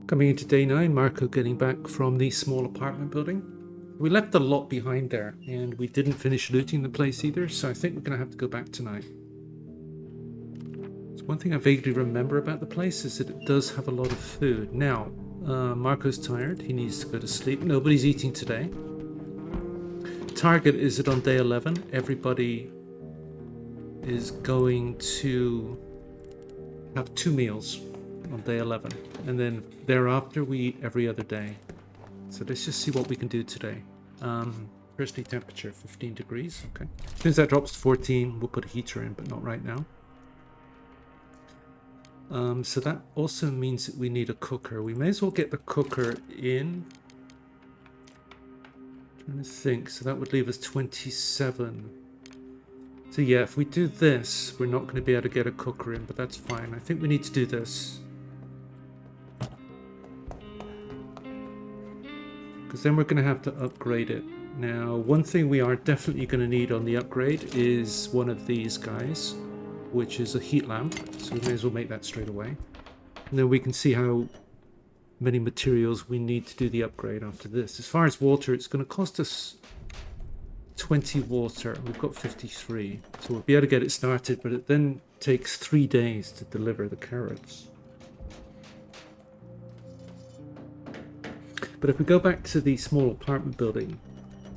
Coming into day 9, Marko getting back from the small apartment building. We left a lot behind there, and we didn't finish looting the place either, so I think we're going to have to go back tonight. So one thing I vaguely remember about the place is that it does have a lot of food. Now, Marko's tired, he needs to go to sleep. Nobody's eating today. Target is it on day 11. Everybody is going to have 2 meals on day 11, and then thereafter we eat every other day. So let's just see what we can do today. Firstly, temperature 15 degrees. Okay, as soon as that drops to 14, we'll put a heater in, but not right now. So that also means that we need a cooker. We may as well get the cooker in. Trying to think. So that would leave us 27. So yeah, if we do this, we're not going to be able to get a cooker in, but that's fine. I think we need to do this. Because then we're going to have to upgrade it. Now, one thing we are definitely going to need on the upgrade is one of these guys, which is a heat lamp. So we may as well make that straight away. And then we can see how many materials we need to do the upgrade after this. As far as water, it's going to cost us 20 water. We've got 53. So we'll be able to get it started, but it then takes 3 days to deliver the carrots. But if we go back to the small apartment building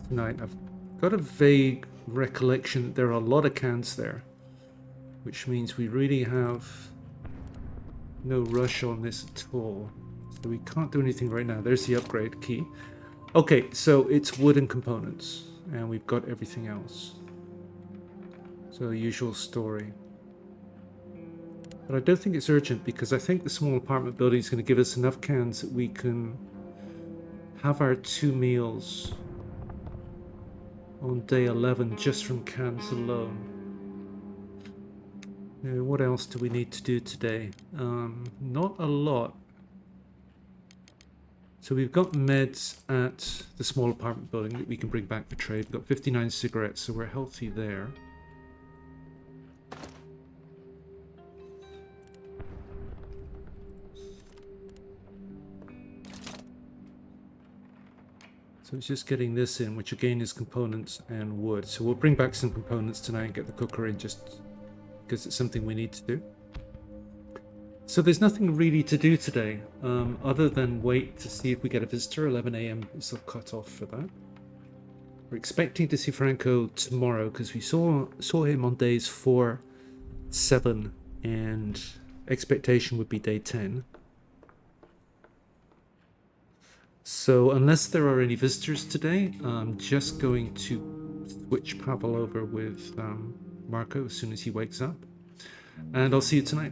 tonight, I've got a vague recollection that there are a lot of cans there, which means we really have no rush on this at all. So we can't do anything right now. There's the upgrade key. Okay, so it's wooden components, and we've got everything else. So usual story. But I don't think it's urgent, because I think the small apartment building is going to give us enough cans that we can have our 2 meals on day 11 just from cans alone. Now, what else do we need to do today? Not a lot. So we've got meds at the small apartment building that we can bring back for trade. We've got 59 cigarettes, so we're healthy there. So it's just getting this in, which again is components and wood. So we'll bring back some components tonight and get the cooker in, just because it's something we need to do. So there's nothing really to do today, other than wait to see if we get a visitor. 11 a.m. is the cutoff for that. We're expecting to see Franco tomorrow, because we saw him on days 4, 7, and expectation would be day 10. So unless there are any visitors today, I'm just going to switch Pavle over with Marko as soon as he wakes up. And I'll see you tonight.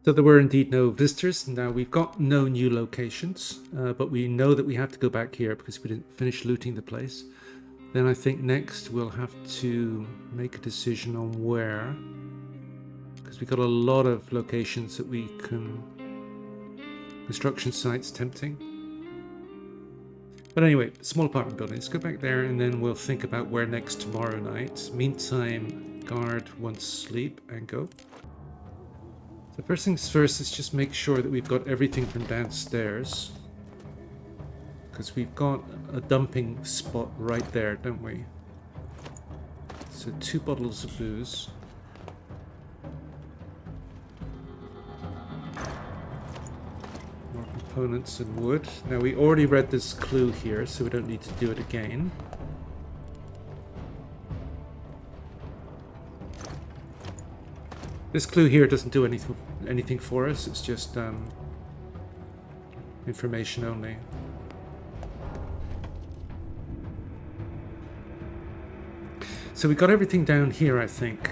So there were indeed no visitors. Now we've got no new locations, but we know that we have to go back here because we didn't finish looting the place. Then I think next we'll have to make a decision on where, because we've got a lot of locations that we can... Construction sites tempting. But anyway, small apartment building. Let's go back there and then we'll think about where next tomorrow night. Meantime, guard wants sleep and go. So first things first, let's just make sure that we've got everything from downstairs. Because we've got a dumping spot right there, don't we? So 2 bottles of booze. Components and wood. Now we already read this clue here, so we don't need to do it again. This clue here doesn't do anything for us. It's just information only. So we got everything down here, I think.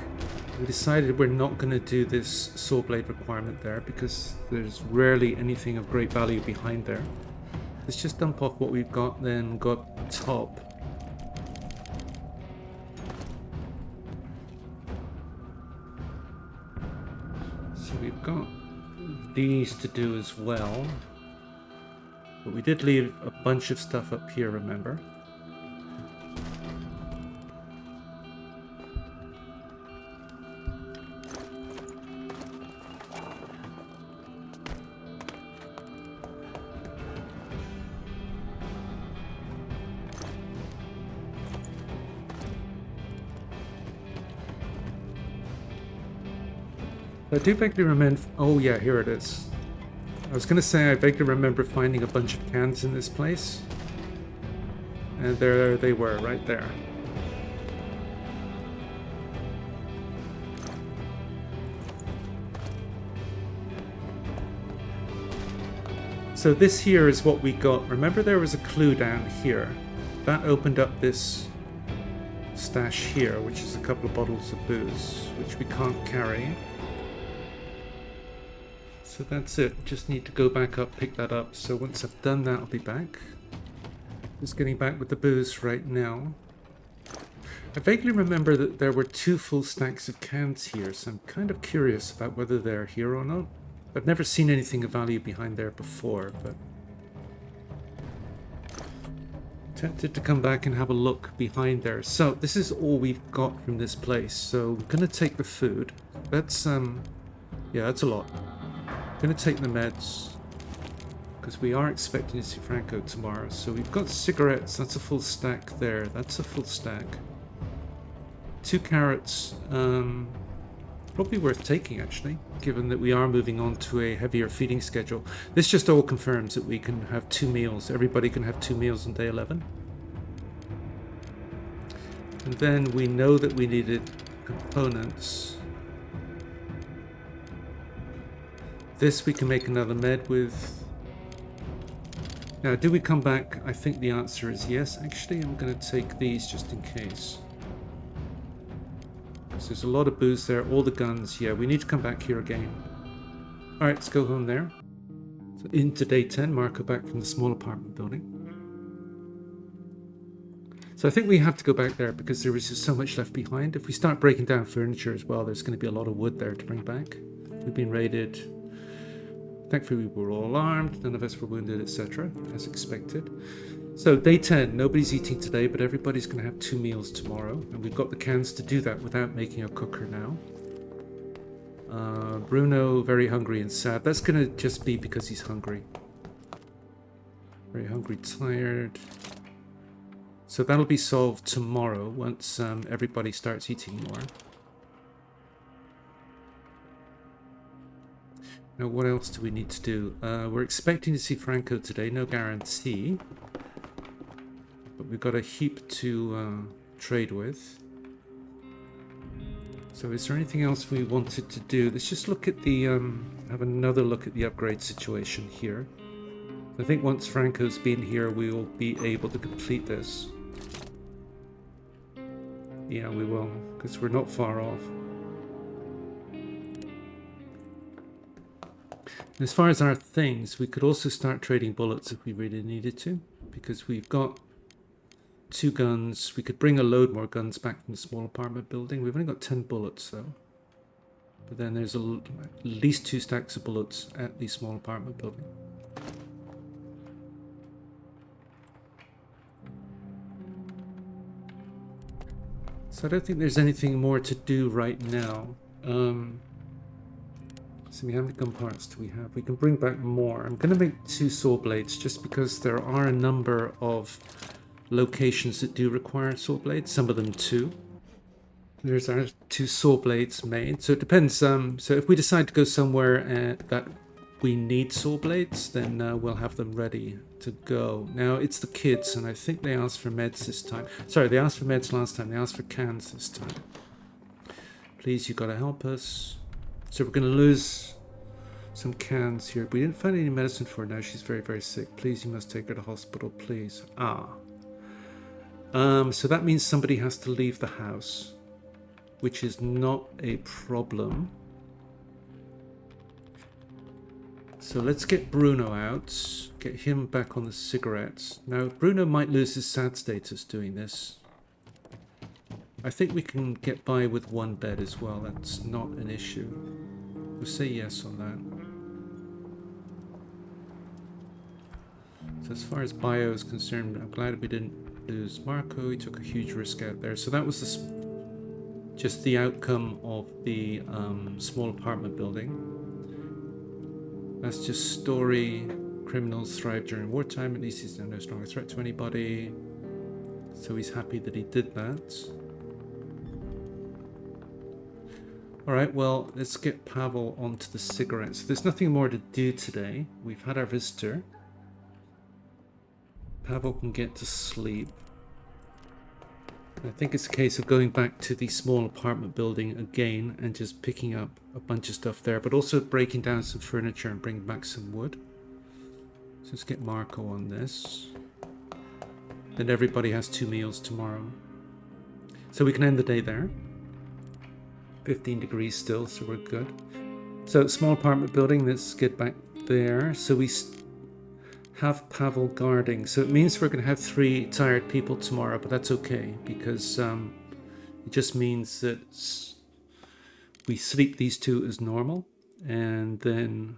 We decided we're not going to do this saw blade requirement there because there's rarely anything of great value behind there. Let's just dump off what we've got, then got top. So we've got these to do as well. But we did leave a bunch of stuff up here, remember? I do vaguely remember... Oh yeah, here it is. I was going to say I vaguely remember finding a bunch of cans in this place. And there they were, right there. So this here is what we got. Remember there was a clue down here. That opened up this stash here, which is a couple of bottles of booze, which we can't carry. So that's it. Just need to go back up, pick that up. So once I've done that, I'll be back. Just getting back with the booze right now. I vaguely remember that there were 2 full stacks of cans here, so I'm kind of curious about whether they're here or not. I've never seen anything of value behind there before, but... tempted to come back and have a look behind there. So this is all we've got from this place. So we're going to take the food. That's, yeah, that's a lot. Going to take the meds. Because we are expecting to see Franco tomorrow. So we've got cigarettes. That's a full stack there. That's a full stack. 2 carrots. Probably worth taking, actually, given that we are moving on to a heavier feeding schedule. This just all confirms that we can have 2 meals. Everybody can have 2 meals on day 11. And then we know that we needed components. This we can make another med with. Now, do we come back? I think the answer is yes, actually. I'm going to take these just in case. So there's a lot of booze there, all the guns. Yeah, we need to come back here again. Alright, let's go home there. So into day 10, Marko back from the small apartment building. So I think we have to go back there because there is just so much left behind. If we start breaking down furniture as well, there's going to be a lot of wood there to bring back. We've been raided. Thankfully, we were all armed. None of us were wounded, etc. As expected. So day 10, nobody's eating today, but everybody's going to have 2 meals tomorrow. And we've got the cans to do that without making a cooker now. Bruno, very hungry and sad. That's going to just be because he's hungry. Very hungry, tired. So that'll be solved tomorrow once everybody starts eating more. Now, what else do we need to do? We're expecting to see Franco today, no guarantee. But we've got a heap to trade with. So is there anything else we wanted to do? Let's just look at the, have another look at the upgrade situation here. I think once Franco's been here, we will be able to complete this. Yeah, we will, because we're not far off. As far as our things, we could also start trading bullets if we really needed to, because we've got 2 guns. We could bring a load more guns back from the small apartment building. We've only got 10 bullets though. But then there's at least 2 stacks of bullets at the small apartment building. So I don't think there's anything more to do right now. So how many gun parts do we have? We can bring back more. I'm going to make 2 saw blades just because there are a number of locations that do require saw blades. Some of them 2. There's our 2 saw blades made. So it depends. So if we decide to go somewhere that we need saw blades, then we'll have them ready to go. Now it's the kids, and I think they asked for meds this time. Sorry, they asked for meds last time. They asked for cans this time. Please, you gotta help us. So we're gonna lose some cans here. We didn't find any medicine for her now. She's very, very sick. Please, you must take her to hospital, please. So that means somebody has to leave the house, which is not a problem. So let's get Bruno out, get him back on the cigarettes. Now, Bruno might lose his sad status doing this. I think we can get by with 1 bed as well. That's not an issue. We'll say yes on that. So as far as bio is concerned, I'm glad we didn't lose Marko. He took a huge risk out there. So that was just the outcome of the small apartment building. That's just story. Criminals thrive during wartime. At least he's no stronger threat to anybody. So he's happy that he did that. Alright, well, let's get Pavle onto the cigarettes. There's nothing more to do today. We've had our visitor. Pavle can get to sleep. I think it's a case of going back to the small apartment building again and just picking up a bunch of stuff there, but also breaking down some furniture and bringing back some wood. So let's get Marko on this. Then everybody has 2 meals tomorrow. So we can end the day there. 15 degrees still, so we're good. So small apartment building, let's get back there. So we have Pavle guarding. So it means we're going to have 3 tired people tomorrow, but that's okay because it just means that we sleep these 2 as normal, and then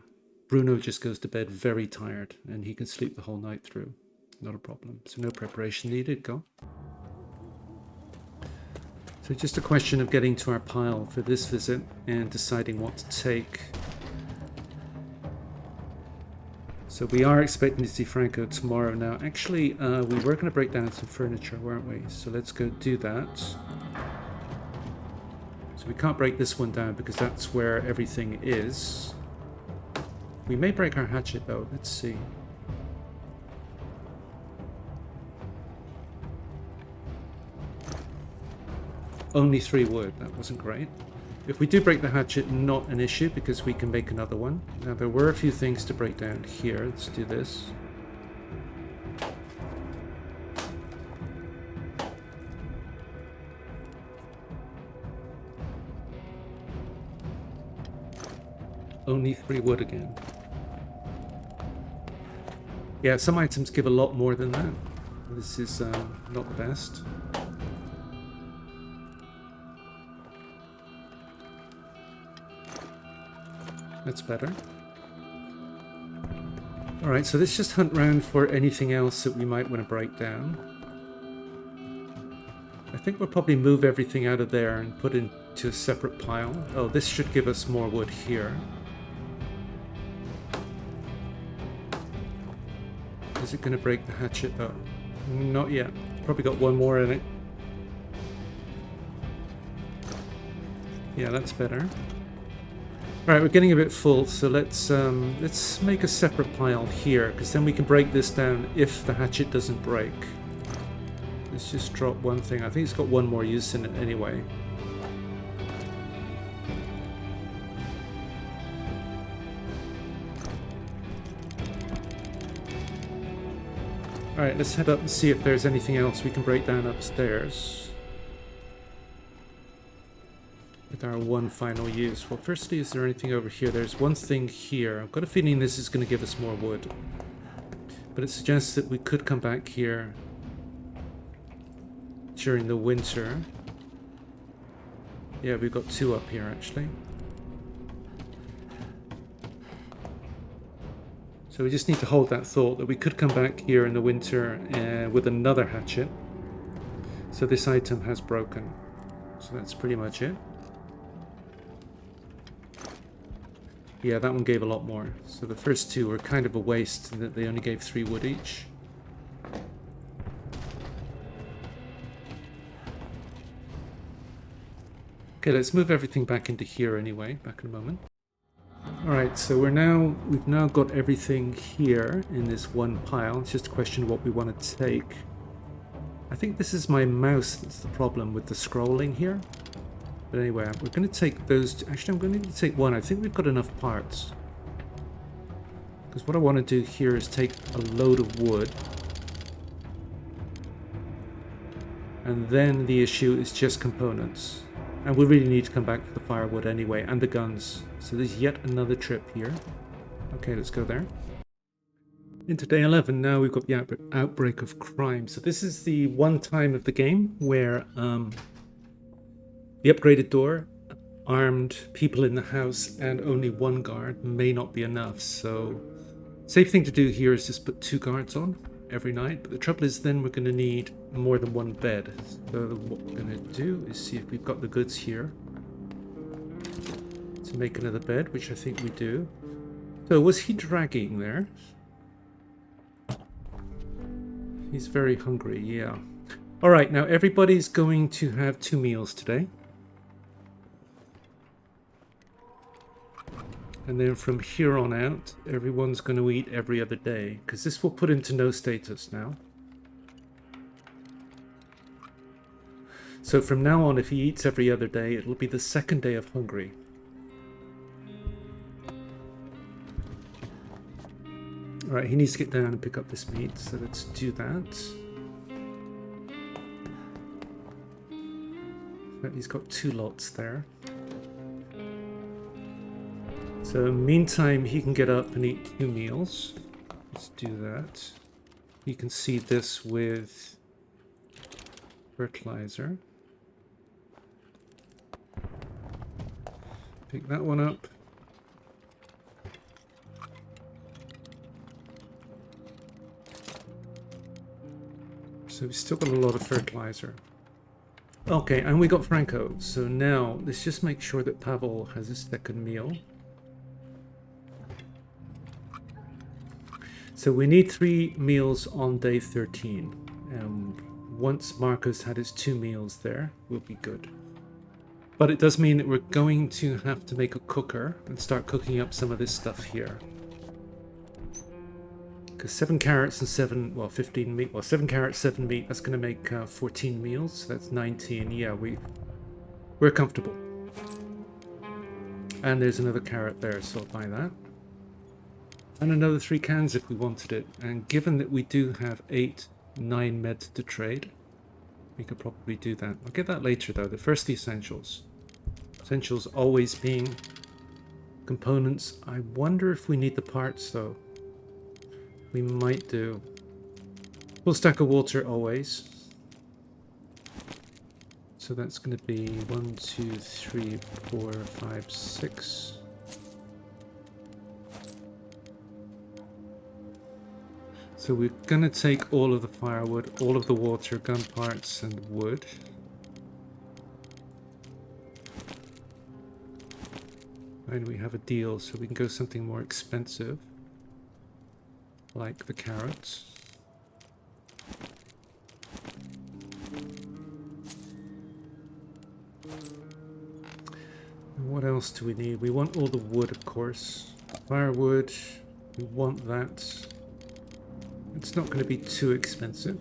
Bruno just goes to bed very tired and he can sleep the whole night through. Not a problem. So no preparation needed. Go. So just a question of getting to our pile for this visit and deciding what to take. So we are expecting to see Franco tomorrow now. Actually, we were going to break down some furniture, weren't we? So let's go do that. So we can't break this one down because that's where everything is. We may break our hatchet though. Let's see. Only 3 wood. That wasn't great. If we do break the hatchet, not an issue because we can make another one. Now there were a few things to break down here. Let's do this. Only 3 wood again. Yeah, some items give a lot more than that. This is not the best. That's better. Alright, so let's just hunt around for anything else that we might want to break down. I think we'll probably move everything out of there and put into a separate pile. Oh, this should give us more wood here. Is it going to break the hatchet though? Not yet. Probably got 1 more in it. Yeah, that's better. Alright, we're getting a bit full, so let's make a separate pile here, because then we can break this down if the hatchet doesn't break. Let's just drop one thing. I think it's got 1 more use in it anyway. Alright, let's head up and see if there's anything else we can break down upstairs. With our 1 final use. Well, firstly, is there anything over here? There's 1 thing here. I've got a feeling this is going to give us more wood. But it suggests that we could come back here during the winter. Yeah, we've got 2 up here, actually. So we just need to hold that thought that we could come back here in the winter with another hatchet. So this item has broken. So that's pretty much it. Yeah, that one gave a lot more. So the first 2 were kind of a waste in that they only gave 3 wood each. Okay, let's move everything back into here anyway, back in a moment. Alright, so we've now got everything here in this 1 pile. It's just a question of what we want to take. I think this is my mouse that's the problem with the scrolling here. But anyway, we're going to take those. Actually, I'm going to need to take 1. I think we've got enough parts. Because what I want to do here is take a load of wood. And then the issue is just components. And we really need to come back to the firewood anyway, and the guns. So there's yet another trip here. Okay, let's go there. Into day 11 now, we've got the outbreak of crime. So this is the one time of the game where the upgraded door, armed people in the house, and only 1 guard may not be enough. So safe thing to do here is just put 2 guards on every night. But the trouble is then we're going to need more than 1 bed. So what we're going to do is see if we've got the goods here to make another bed, which I think we do. So was he dragging there? He's very hungry, yeah. Alright, now everybody's going to have 2 meals today. And then from here on out, everyone's going to eat every other day, because this will put into no status now. So from now on, if he eats every other day, it'll be the second day of hungry. Alright, he needs to get down and pick up this meat, so let's do that. He's got 2 lots there. So meantime, he can get up and eat 2 meals. Let's do that. You can seed this with fertilizer. Pick that one up. So we've still got a lot of fertilizer. Okay, and we got Franco. So now let's just make sure that Pavle has his second meal. So we need 3 meals on day 13. And once Marko's had his 2 meals there, we'll be good. But it does mean that we're going to have to make a cooker and start cooking up some of this stuff here. Because 7 carrots and 15 meat. Well, 7 carrots, 7 meat. That's going to make 14 meals. So that's 19. Yeah, we're comfortable. And there's another carrot there, so I'll buy that. And another 3 cans if we wanted it. And given that we do have 9 meds to trade, we could probably do that. I'll get that later though. The first, the essentials. Essentials always being components. I wonder if we need the parts though. We might do. Full stack of water always. So that's going to be 1, 2, 3, 4, 5, 6. So we're going to take all of the firewood, all of the water, gun parts, and wood. And we have a deal, so we can go something more expensive, like the carrots. And what else do we need? We want all the wood, of course. Firewood, we want that. It's not going to be too expensive.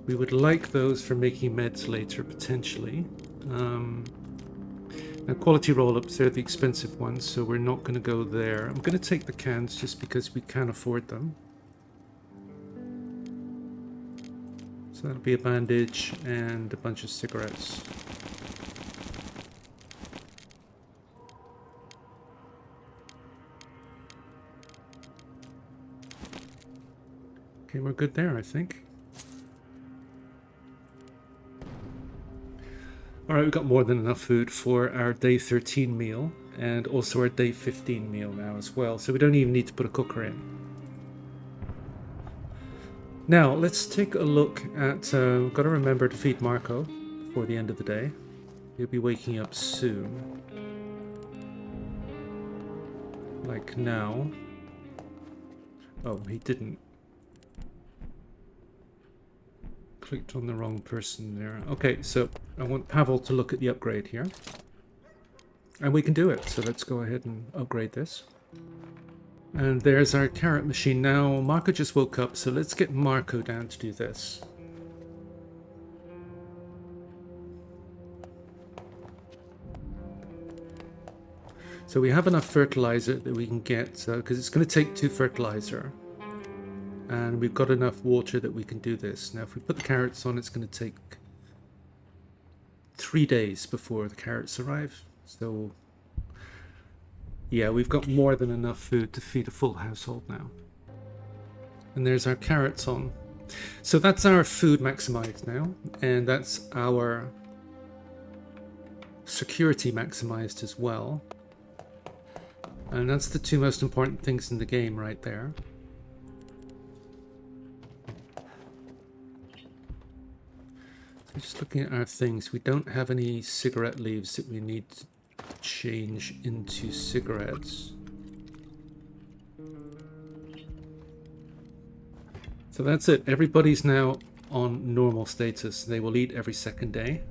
We would like those for making meds later, potentially. Now, quality roll-ups, they're the expensive ones, so we're not going to go there. I'm going to take the cans just because we can afford them. So that'll be a bandage and a bunch of cigarettes. Okay, we're good there, I think. Alright, we've got more than enough food for our day 13 meal and also our day 15 meal now as well, so we don't even need to put a cooker in. Now, let's take a look at... got to remember to feed Marko before the end of the day. He'll be waking up soon. Like now. Oh, he didn't. Clicked on the wrong person there. Okay, so I want Pavle to look at the upgrade here. And we can do it, so let's go ahead and upgrade this. And there's our carrot machine now. Marko just woke up, so let's get Marko down to do this. So we have enough fertilizer that we can get, because it's going to take 2 fertilizer. And we've got enough water that we can do this. Now if we put the carrots on, it's going to take 3 days before the carrots arrive. So yeah, we've got more than enough food to feed a full household now. And there's our carrots on. So that's our food maximized now. And that's our security maximized as well. And that's the 2 most important things in the game right there. Just looking at our things, we don't have any cigarette leaves that we need to change into cigarettes. So that's it. Everybody's now on normal status. They will eat every second day.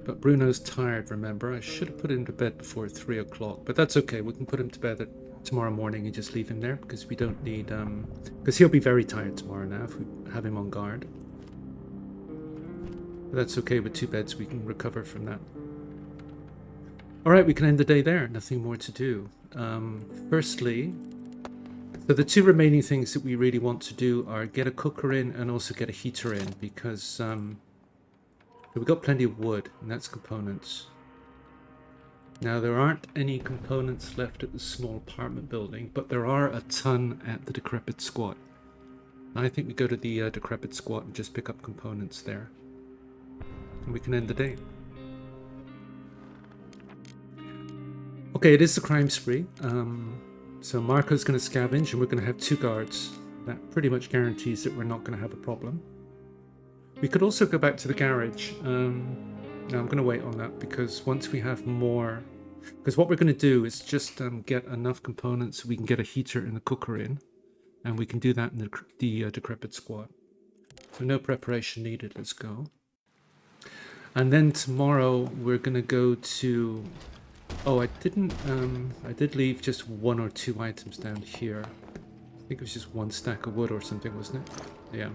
But Bruno's tired, remember? I should have put him to bed before 3 o'clock, but that's okay. We can put him to bed tomorrow morning and just leave him there because we don't need... because he'll be very tired tomorrow now if we have him on guard. But that's okay, with 2 beds we can recover from that. Alright, we can end the day there. Nothing more to do. Firstly, so the 2 remaining things that we really want to do are get a cooker in and also get a heater in, because we've got plenty of wood, and that's components. Now, there aren't any components left at the small apartment building, but there are a ton at the Decrepit squat. I think we go to the Decrepit squat and just pick up components there. And we can end the day. Okay, it is the crime spree. So Marko's going to scavenge, and we're going to have 2 guards. That pretty much guarantees that we're not going to have a problem. We could also go back to the garage. No, I'm going to wait on that, because once we have more... Because what we're going to do is just get enough components so we can get a heater and a cooker in. And we can do that in the Decrepit squad. So no preparation needed, let's go. And then tomorrow we're going to go to... Oh, I did leave just 1 or 2 items down here. I think it was just 1 stack of wood or something, wasn't it? Yeah.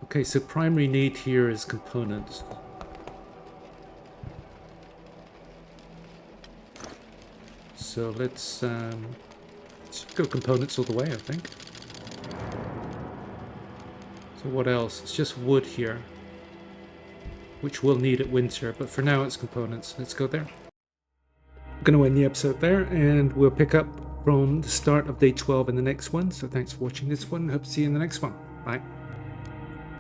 Okay, so primary need here is components. So let's go components all the way, I think. So what else? It's just wood here, which we'll need at winter, but for now it's components. Let's go there. I'm going to end the episode there, and we'll pick up from the start of day 12 in the next one. So thanks for watching this one. Hope to see you in the next one. Bye.